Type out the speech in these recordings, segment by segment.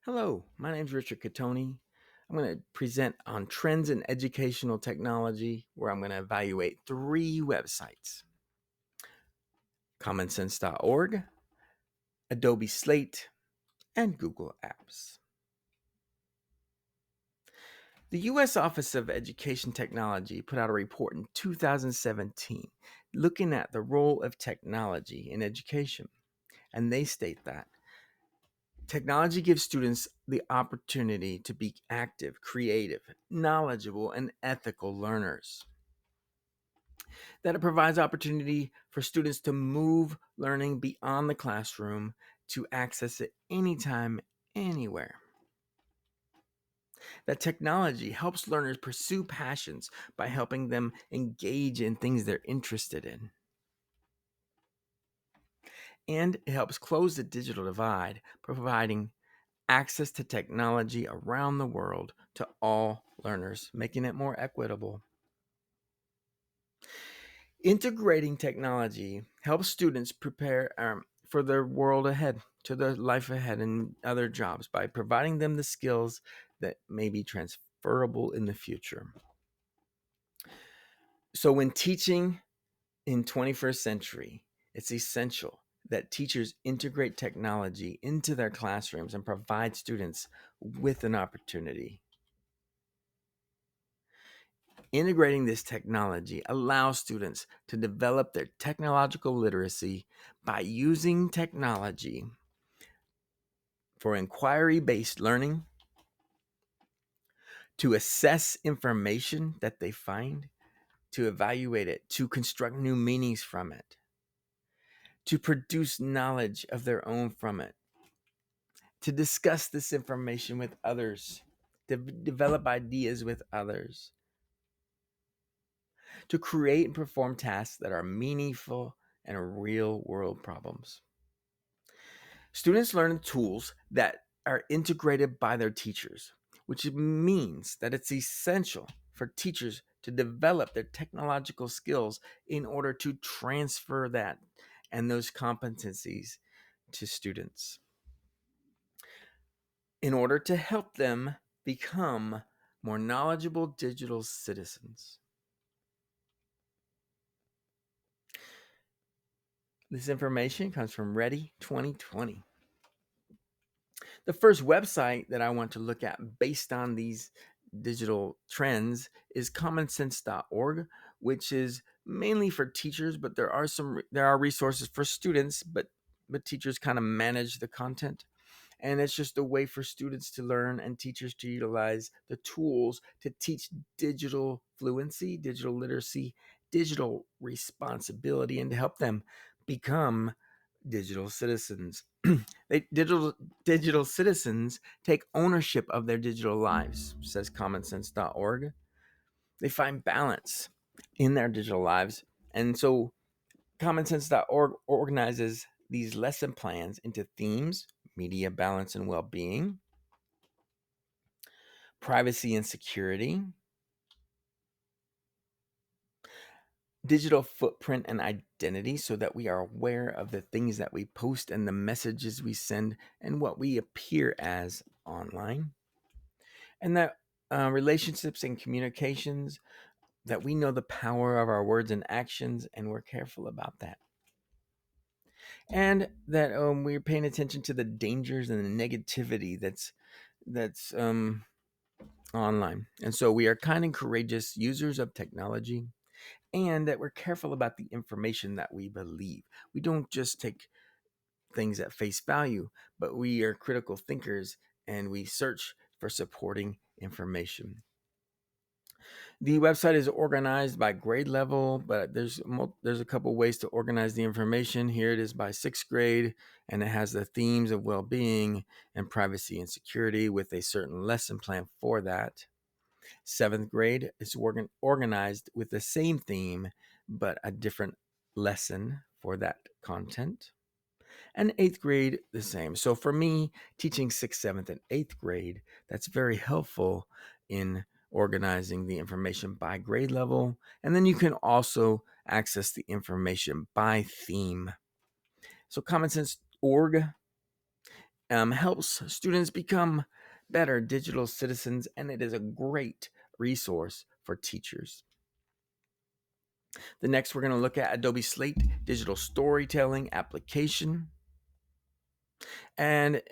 Hello, my name is Richard Catoni. I'm going to present on trends in educational technology, where I'm going to evaluate three websites: commonsense.org, Adobe Slate, and Google Apps. The U.S. Office of Education Technology put out a report in 2017 looking at the role of technology in education. And they state that technology gives students the opportunity to be active, creative, knowledgeable, and ethical learners. That it provides opportunity for students to move learning beyond the classroom to access it anytime, anywhere. That technology helps learners pursue passions by helping them engage in things they're interested in. And it helps close the digital divide, providing access to technology around the world to all learners, making it more equitable. Integrating technology helps students prepare for their world ahead, to their life ahead, and other jobs by providing them the skills that may be transferable in the future. So, when teaching in 21st century, it's essential that teachers integrate technology into their classrooms and provide students with an opportunity. Integrating this technology allows students to develop their technological literacy by using technology for inquiry-based learning, to assess information that they find, to evaluate it, to construct new meanings from it, to produce knowledge of their own from it, to discuss this information with others, to develop ideas with others, to create and perform tasks that are meaningful and real world problems. Students learn tools that are integrated by their teachers, which means that it's essential for teachers to develop their technological skills in order to transfer that and those competencies to students, in order to help them become more knowledgeable digital citizens. This information comes from Ready 2020. The first website that I want to look at based on these digital trends is commonsense.org, which is mainly for teachers, but there are resources for students, but teachers kind of manage the content. And it's just a way for students to learn and teachers to utilize the tools to teach digital fluency, digital literacy, digital responsibility, and to help them become digital citizens. Digital citizens take ownership of their digital lives, says commonsense.org. They find balance in their digital lives. And so commonsense.org organizes these lesson plans into themes: media balance and well-being, privacy and security, digital footprint and identity, so that we are aware of the things that we post and the messages we send and what we appear as online, and that relationships and communications, that we know the power of our words and actions and we're careful about that, and that we're paying attention to the dangers and the negativity that's online. And so we are kind and courageous users of technology, and that we're careful about the information that we believe. We don't just take things at face value, but we are critical thinkers and we search for supporting information. The website is organized by grade level, but there's a couple ways to organize the information. Here it is by sixth grade, and it has the themes of well-being and privacy and security with a certain lesson plan for that. Seventh grade is organized with the same theme, but a different lesson for that content. And eighth grade, the same. So for me, teaching sixth, seventh, and eighth grade, that's very helpful in organizing the information by grade level. And then you can also access the information by theme. So commonsense.org helps students become better digital citizens, and it is a great resource for teachers. The next, we're going to look at Adobe Slate digital storytelling application. And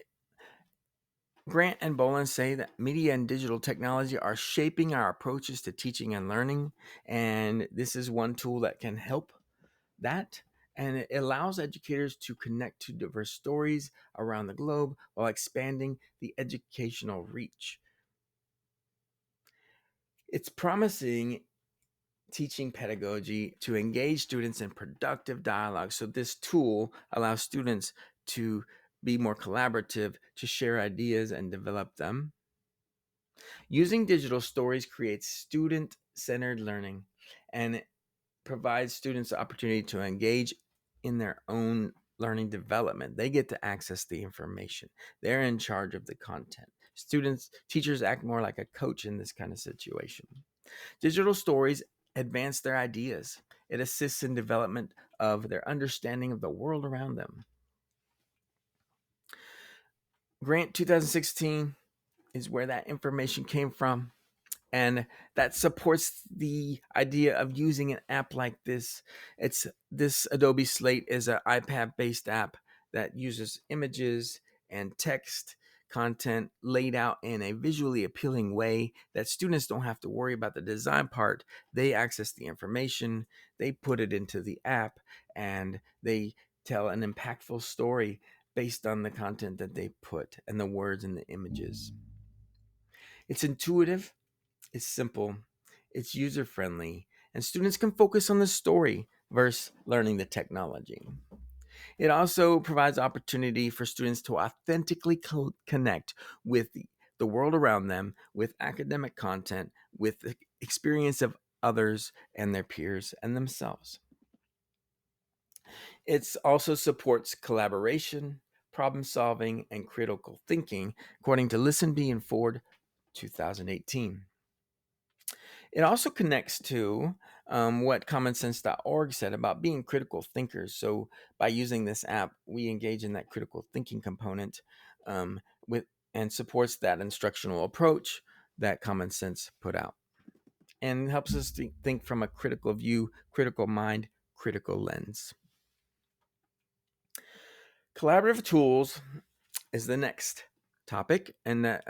Grant and Bolin say that media and digital technology are shaping our approaches to teaching and learning, and this is one tool that can help that. And it allows educators to connect to diverse stories around the globe while expanding the educational reach. It's promising teaching pedagogy to engage students in productive dialogue. So, this tool allows students to be more collaborative, to share ideas and develop them. Using digital stories creates student centered learning and provides students the opportunity to engage in their own learning development. They get to access the information, they're in charge of the content. Teachers act more like a coach in this kind of situation. Digital stories advance their ideas. It assists in development of their understanding of the world around them. Grant 2016 is where that information came from. And that supports the idea of using an app like this. It's this Adobe Slate is an iPad based app that uses images and text content laid out in a visually appealing way that students don't have to worry about the design part. They access the information, they put it into the app, and they tell an impactful story based on the content that they put and the words and the images. It's intuitive, it's simple, it's user friendly, and students can focus on the story versus learning the technology. It also provides opportunity for students to authentically connect with the world around them, with academic content, with the experience of others and their peers and themselves. It also supports collaboration, problem solving, and critical thinking, according to Listenbee and Ford 2018. It also connects to what commonsense.org said about being critical thinkers. So by using this app, we engage in that critical thinking component with and supports that instructional approach that Common Sense put out and helps us to think from a critical view, critical mind, critical lens. Collaborative tools is the next topic, and that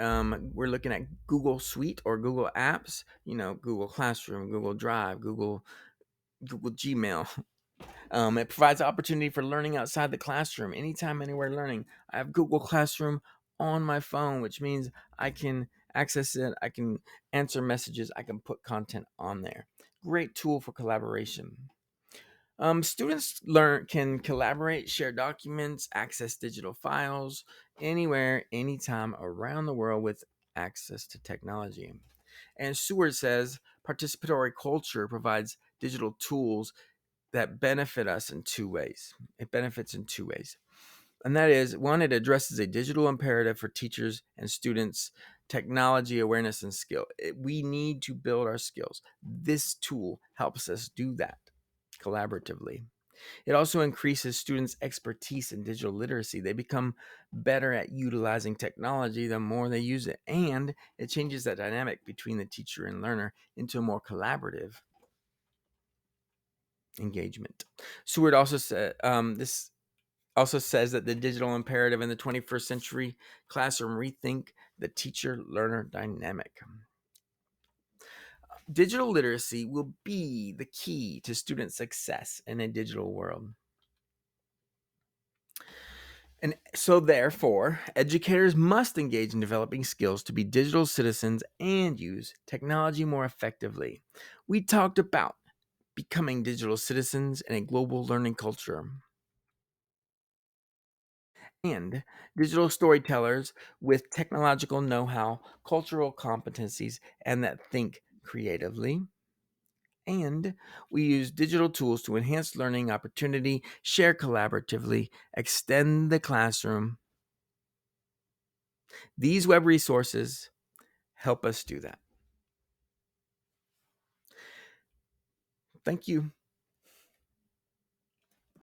we're looking at Google Suite or Google Apps. Google Classroom, Google Drive, Google Gmail. It provides opportunity for learning outside the classroom, anytime, anywhere learning. I have Google Classroom on my phone, which means I can access it, I can answer messages, I can put content on there. Great tool for collaboration. Students can collaborate, share documents, access digital files anywhere, anytime around the world with access to technology. And Seward says participatory culture provides digital tools that benefit us in two ways. It benefits in two ways. And that is one, it addresses a digital imperative for teachers and students, technology awareness and skill. We need to build our skills. This tool helps us do that collaboratively. It also increases students' expertise in digital literacy. They become better at utilizing technology the more they use it. And it changes that dynamic between the teacher and learner into a more collaborative engagement. Seward also said this also says that the digital imperative in the 21st century classroom rethink the teacher learner dynamic. Digital literacy will be the key to student success in a digital world. And so, therefore, educators must engage in developing skills to be digital citizens and use technology more effectively. We talked about becoming digital citizens in a global learning culture and digital storytellers with technological know how, cultural competencies, and that think creatively. And we use digital tools to enhance learning opportunity, share collaboratively, extend the classroom. These web resources help us do that. Thank you.